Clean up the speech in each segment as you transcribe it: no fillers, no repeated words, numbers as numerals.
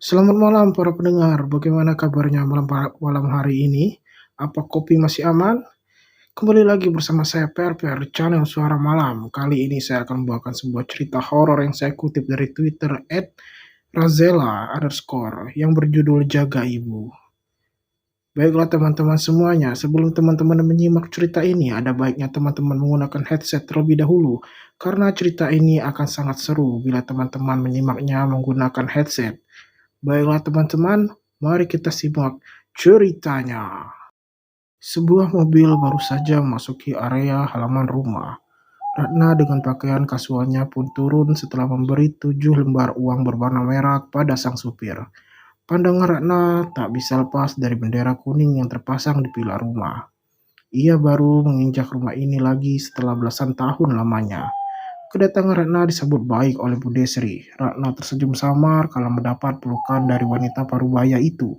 Selamat malam para pendengar, bagaimana kabarnya malam hari ini? Apa kopi masih aman? Kembali lagi bersama saya Per di channel Suara Malam. Kali ini saya akan membawakan sebuah cerita horor yang saya kutip dari Twitter @razela_ yang berjudul Jaga Ibu. Baiklah teman-teman semuanya, sebelum teman-teman menyimak cerita ini, ada baiknya teman-teman menggunakan headset terlebih dahulu, karena cerita ini akan sangat seru bila teman-teman menyimaknya menggunakan headset. Baiklah teman-teman, mari kita simak ceritanya. Sebuah mobil baru saja memasuki area halaman rumah. Ratna dengan pakaian kasualnya pun turun setelah memberi 7 lembar uang berwarna merah pada sang supir. Pandangan Ratna tak bisa lepas dari bendera kuning yang terpasang di pilar rumah. Ia baru menginjak rumah ini lagi setelah belasan tahun lamanya. Kedatangan Ratna disambut baik oleh Bu Desri. Ratna tersenyum samar kala mendapat pelukan dari wanita parubaya itu.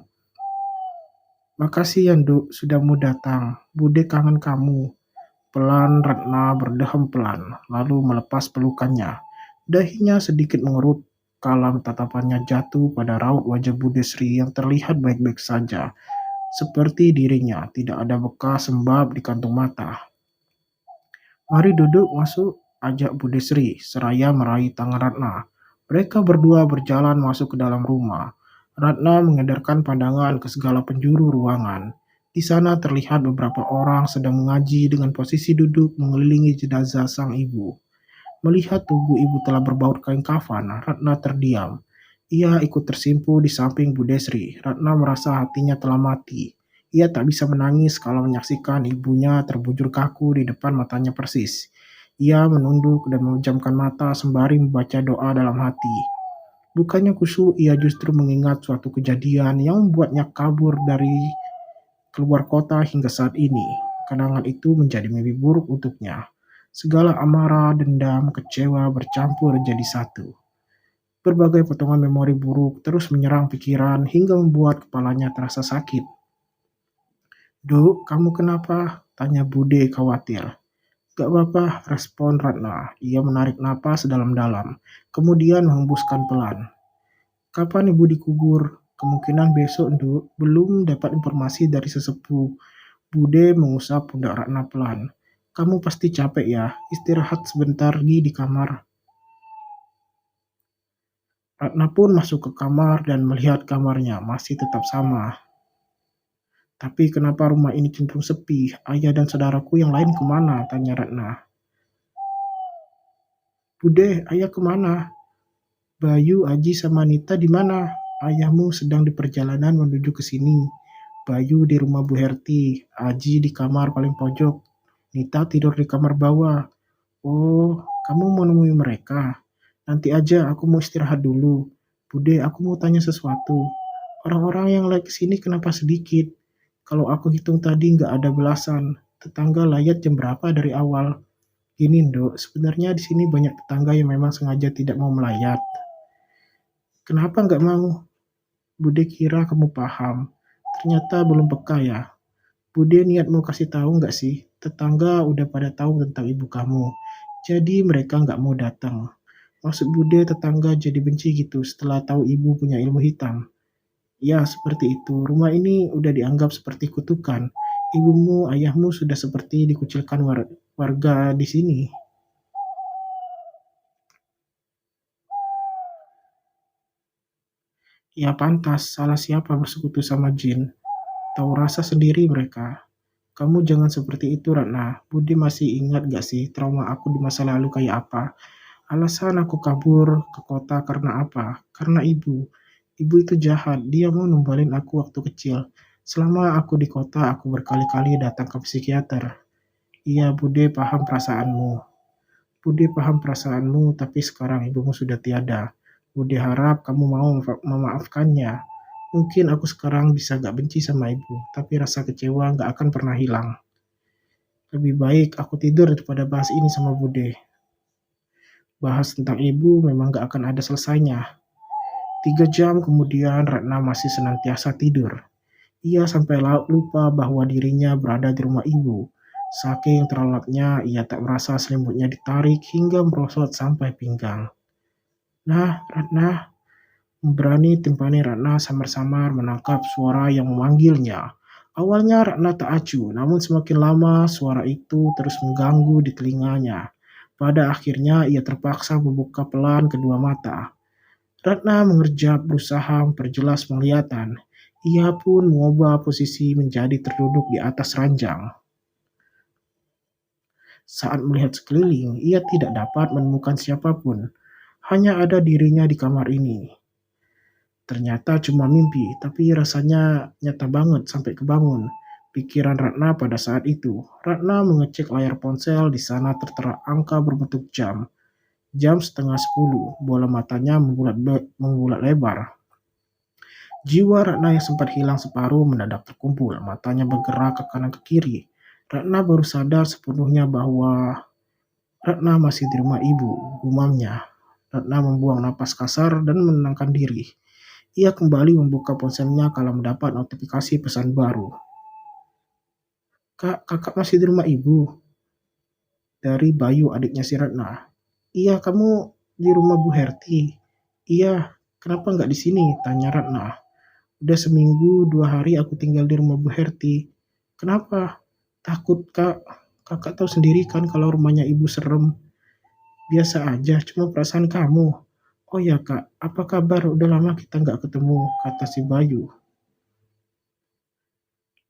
"Makasih ya, Nduk, sudah mau datang. Bude kangen kamu." Pelan Ratna berdehem pelan, lalu melepas pelukannya. Dahinya sedikit mengerut kala tatapannya jatuh pada raut wajah Bu Desri yang terlihat baik-baik saja. Seperti dirinya, tidak ada bekas sembab di kantung mata. "Mari duduk, masuk," ajak Bu Desri, seraya meraih tangan Ratna. Mereka berdua berjalan masuk ke dalam rumah. Ratna mengedarkan pandangan ke segala penjuru ruangan. Di sana terlihat beberapa orang sedang mengaji dengan posisi duduk mengelilingi jenazah sang ibu. Melihat tubuh ibu telah berbaut kain kafan, Ratna terdiam. Ia ikut tersimpu di samping Bu Desri. Ratna merasa hatinya telah mati. Ia tak bisa menangis kalau menyaksikan ibunya terbujur kaku di depan matanya persis. Ia menunduk dan memejamkan mata sembari membaca doa dalam hati. Bukannya khusyuk, ia justru mengingat suatu kejadian yang membuatnya kabur dari keluar kota hingga saat ini. Kenangan itu menjadi mimpi buruk untuknya. Segala amarah, dendam, kecewa bercampur jadi satu. Berbagai potongan memori buruk terus menyerang pikiran hingga membuat kepalanya terasa sakit. "Duk, kamu kenapa?" tanya Bude khawatir. "Gak apa-apa," respon Ratna. Ia menarik napas dalam-dalam, kemudian menghembuskan pelan. "Kapan ibu dikubur?" "Kemungkinan besok, Nduk. Belum dapat informasi dari sesepuh." Bude mengusap pundak Ratna pelan. "Kamu pasti capek ya, istirahat sebentar lagi di kamar." Ratna pun masuk ke kamar dan melihat kamarnya masih tetap sama. "Tapi kenapa rumah ini cenderung sepi? Ayah dan saudaraku yang lain kemana?" tanya Ratna. "Bude, ayah kemana? Bayu, Aji, sama Nita di mana?" "Ayahmu sedang di perjalanan menuju ke sini. Bayu di rumah Bu Herti, Aji di kamar paling pojok, Nita tidur di kamar bawah." "Oh, kamu mau nemui mereka? Nanti aja, aku mau istirahat dulu." "Bude, aku mau tanya sesuatu. Orang-orang yang lagi kesini kenapa sedikit? Kalau aku hitung tadi nggak ada belasan. Tetangga layat jam berapa dari awal?" "Gini, Nduk, sebenarnya di sini banyak tetangga yang memang sengaja tidak mau melayat." "Kenapa nggak mau?" "Bude kira kamu paham. Ternyata belum peka ya." "Bude niat mau kasih tahu nggak sih? Tetangga udah pada tahu tentang ibu kamu. Jadi mereka nggak mau datang." "Maksud Bude tetangga jadi benci gitu setelah tahu ibu punya ilmu hitam?" "Ya, seperti itu. Rumah ini udah dianggap seperti kutukan. Ibumu, ayahmu sudah seperti dikucilkan warga di sini." "Ya pantas, salah siapa bersekutu sama jin? Tahu rasa sendiri mereka." "Kamu jangan seperti itu, Ratna. Budi masih ingat gak sih trauma aku di masa lalu kayak apa? Alasan aku kabur ke kota karena apa? Karena ibu. Ibu itu jahat. Dia mau numbalin aku waktu kecil. Selama aku di kota, aku berkali-kali datang ke psikiater." "Iya, Bude paham perasaanmu. Bude paham perasaanmu, tapi sekarang ibumu sudah tiada. Bude harap kamu mau memaafkannya. Mungkin aku sekarang bisa gak benci sama ibu, tapi rasa kecewa gak akan pernah hilang. Lebih baik aku tidur daripada bahas ini sama Bude." Bahas tentang ibu memang gak akan ada selesainya. 3 jam kemudian Ratna masih senantiasa tidur. Ia sampai lupa bahwa dirinya berada di rumah ibu. Saking terlelapnya, ia tak merasa selimutnya ditarik hingga merosot sampai pinggang. "Nah, Ratna, Memberani timpani Ratna samar-samar menangkap suara yang memanggilnya. Awalnya Ratna tak acuh, namun semakin lama suara itu terus mengganggu di telinganya. Pada akhirnya ia terpaksa membuka pelan kedua mata. Ratna mengerjap berusaha memperjelas penglihatan. Ia pun mengubah posisi menjadi terduduk di atas ranjang. Saat melihat sekeliling, ia tidak dapat menemukan siapapun. Hanya ada dirinya di kamar ini. Ternyata cuma mimpi, tapi rasanya nyata banget sampai kebangun. Pikiran Ratna pada saat itu. Ratna mengecek layar ponsel, di sana tertera angka berbentuk jam. Jam setengah 10, bola matanya membulat lebar. Jiwa Ratna yang sempat hilang separuh mendadak terkumpul, matanya bergerak ke kanan ke kiri. Ratna baru sadar sepenuhnya bahwa Ratna masih di rumah ibu, gumamnya. Ratna membuang napas kasar dan menenangkan diri. Ia kembali membuka ponselnya kalau mendapat notifikasi pesan baru. Kak, kakak masih di rumah ibu? Dari Bayu, adiknya si Ratna. Iya, kamu di rumah Bu Herti. Iya, kenapa nggak di sini? Tanya Ratna. Udah seminggu 2 hari aku tinggal di rumah Bu Herti. Kenapa? Takut kak. Kakak tahu sendiri kan kalau rumahnya ibu serem. Biasa aja, cuma perasaan kamu. Oh ya kak, apa kabar? Udah lama kita nggak ketemu, kata si Bayu.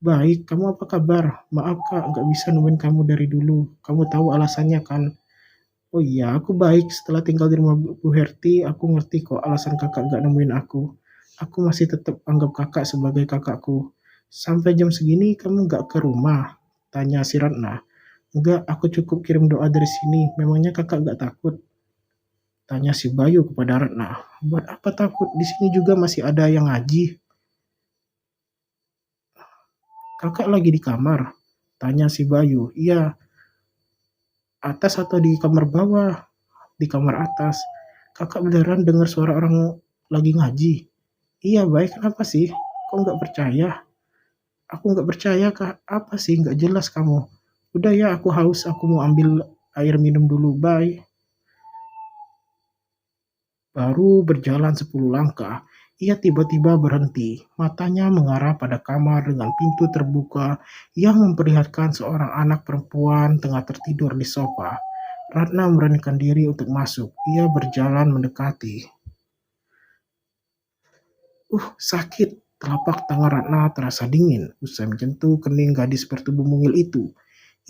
Baik, kamu apa kabar? Maaf kak, nggak bisa nemuin kamu dari dulu. Kamu tahu alasannya kan? Oh iya, aku baik. Setelah tinggal di rumah Bu Herti, aku ngerti kok alasan kakak nggak nemuin aku. Aku masih tetap anggap kakak sebagai kakakku. Sampai jam segini kamu nggak ke rumah? Tanya si Ratna. Enggak, aku cukup kirim doa dari sini. Memangnya kakak nggak takut? Tanya si Bayu kepada Ratna. Buat apa takut? Di sini juga masih ada yang ngaji. Kakak lagi di kamar? Tanya si Bayu. Iya, atas atau di kamar bawah? Di kamar atas. Kakak beneran dengar suara orang lagi ngaji? Iya, baik. Kenapa sih? Kok nggak percaya? Aku nggak percaya, Kak. Apa sih? Nggak jelas kamu. Udah ya, aku haus. Aku mau ambil air minum dulu. Bye. Baru berjalan 10 langkah, ia tiba-tiba berhenti. Matanya mengarah pada kamar dengan pintu terbuka yang memperlihatkan seorang anak perempuan tengah tertidur di sofa. Ratna memberanikan diri untuk masuk. Ia berjalan mendekati. Sakit. Telapak tangan Ratna terasa dingin usai menyentuh kening gadis bertubuh mungil itu.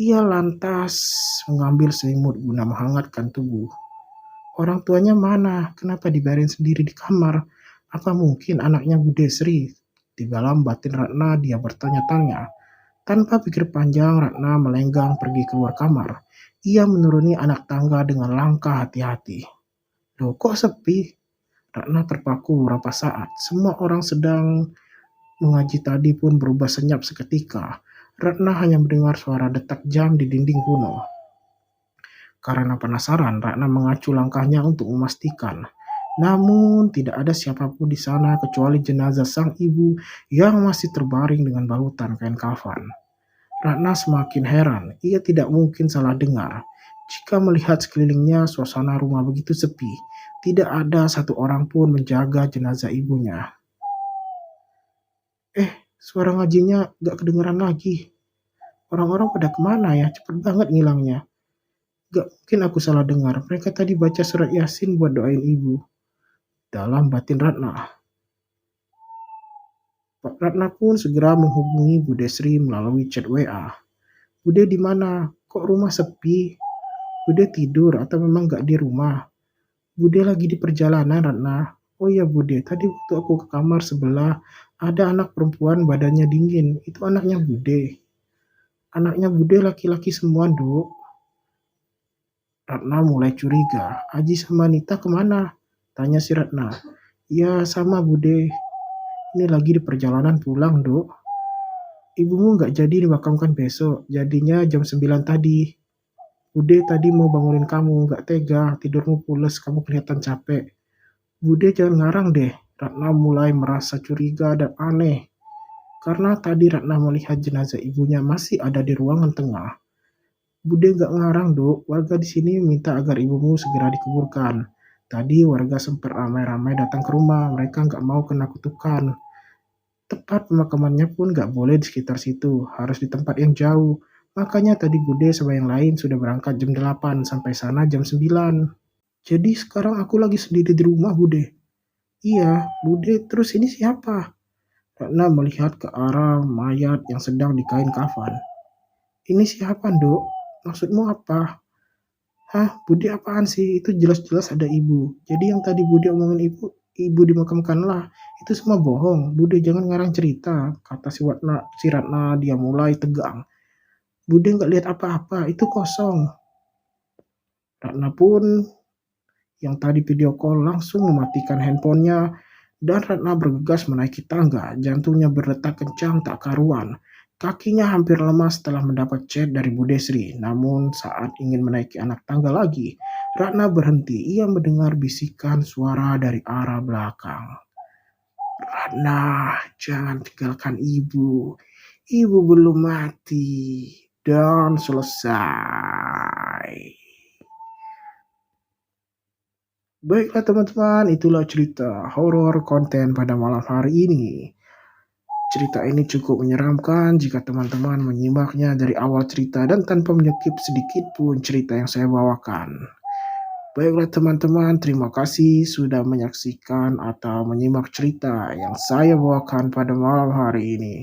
Ia lantas mengambil selimut guna menghangatkan tubuh. Orang tuanya mana? Kenapa dibiarin sendiri di kamar? Apa mungkin anaknya Bu Desri? Di dalam batin Ratna dia bertanya-tanya. Tanpa pikir panjang, Ratna melenggang pergi keluar kamar. Ia menuruni anak tangga dengan langkah hati-hati. Loh, kok sepi? Ratna terpaku beberapa saat. Semua orang sedang mengaji tadi pun berubah senyap seketika. Ratna hanya mendengar suara detak jam di dinding kuno. Karena penasaran, Ratna mengacu langkahnya untuk memastikan. Namun tidak ada siapapun di sana kecuali jenazah sang ibu yang masih terbaring dengan balutan kain kafan. Ratna semakin heran, ia tidak mungkin salah dengar. Jika melihat sekelilingnya suasana rumah begitu sepi, tidak ada satu orang pun menjaga jenazah ibunya. Suara ngajinya gak kedengeran lagi. Orang-orang pada kemana ya? Cepet banget ngilangnya. Gak mungkin aku salah dengar. Mereka tadi baca surat Yasin buat doain ibu. Dalam batin Ratna. Pak Ratna pun segera menghubungi Bu Desri melalui chat WA. Bude di mana? Kok rumah sepi? Bude tidur atau memang gak di rumah? Bude lagi di perjalanan, Ratna. Oh iya Bude, tadi waktu aku ke kamar sebelah, ada anak perempuan badannya dingin. Itu anaknya Bude. Anaknya Bude laki-laki semua, Duk. Ratna mulai curiga. Aji sama Nita kemana? Tanya si Ratna. Ya sama Bude. Ini lagi di perjalanan pulang, Duk. Ibumu nggak jadi dimakamkan besok. Jadinya jam 9 tadi. Bude tadi mau bangunin kamu. Nggak tega. Tidurmu pules. Kamu kelihatan capek. Bude jangan ngarang deh. Ratna mulai merasa curiga dan aneh. Karena tadi Ratna melihat jenazah ibunya masih ada di ruangan tengah. Bude nggak ngarang, Dok. Warga di sini minta agar ibumu segera dikuburkan. Tadi warga sempat ramai-ramai datang ke rumah, mereka nggak mau kena kutukan. Tempat pemakamannya pun nggak boleh di sekitar situ, harus di tempat yang jauh. Makanya tadi Bude sama yang lain sudah berangkat jam 8, sampai sana jam 9. Jadi sekarang aku lagi sendiri di rumah, Bude. Iya, Bude, terus ini siapa? Ratna melihat ke arah mayat yang sedang dikain kafan. Ini siapa, Dok? Maksudmu apa? Hah, Bude apaan sih? Itu jelas-jelas ada ibu. Jadi yang tadi Bude omongin ibu dimakamkanlah. Itu semua bohong. Bude jangan ngarang cerita, kata si Ratna dia mulai tegang. Bude nggak lihat apa-apa, itu kosong. Ratna pun yang tadi video call langsung mematikan handphonenya dan Ratna bergegas menaiki tangga. Jantungnya berdetak kencang tak karuan. Kakinya hampir lemas setelah mendapat chat dari Bu Desri. Namun saat ingin menaiki anak tangga lagi, Ratna berhenti. Ia mendengar bisikan suara dari arah belakang. Ratna, jangan tinggalkan ibu. Ibu belum mati. Dan selesai. Baiklah teman-teman, itulah cerita horor konten pada malam hari ini. Cerita ini cukup menyeramkan jika teman-teman menyimaknya dari awal cerita dan tanpa menyekip sedikit pun cerita yang saya bawakan. Baiklah teman-teman, terima kasih sudah menyaksikan atau menyimak cerita yang saya bawakan pada malam hari ini.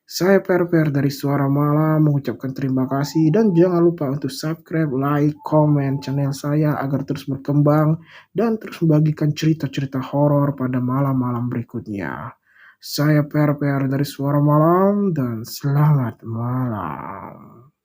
Saya Per dari Suara Malam mengucapkan terima kasih dan jangan lupa untuk subscribe, like, komen channel saya agar terus berkembang dan terus membagikan cerita-cerita horor pada malam-malam berikutnya. Saya Per dari Suara Malam dan selamat malam.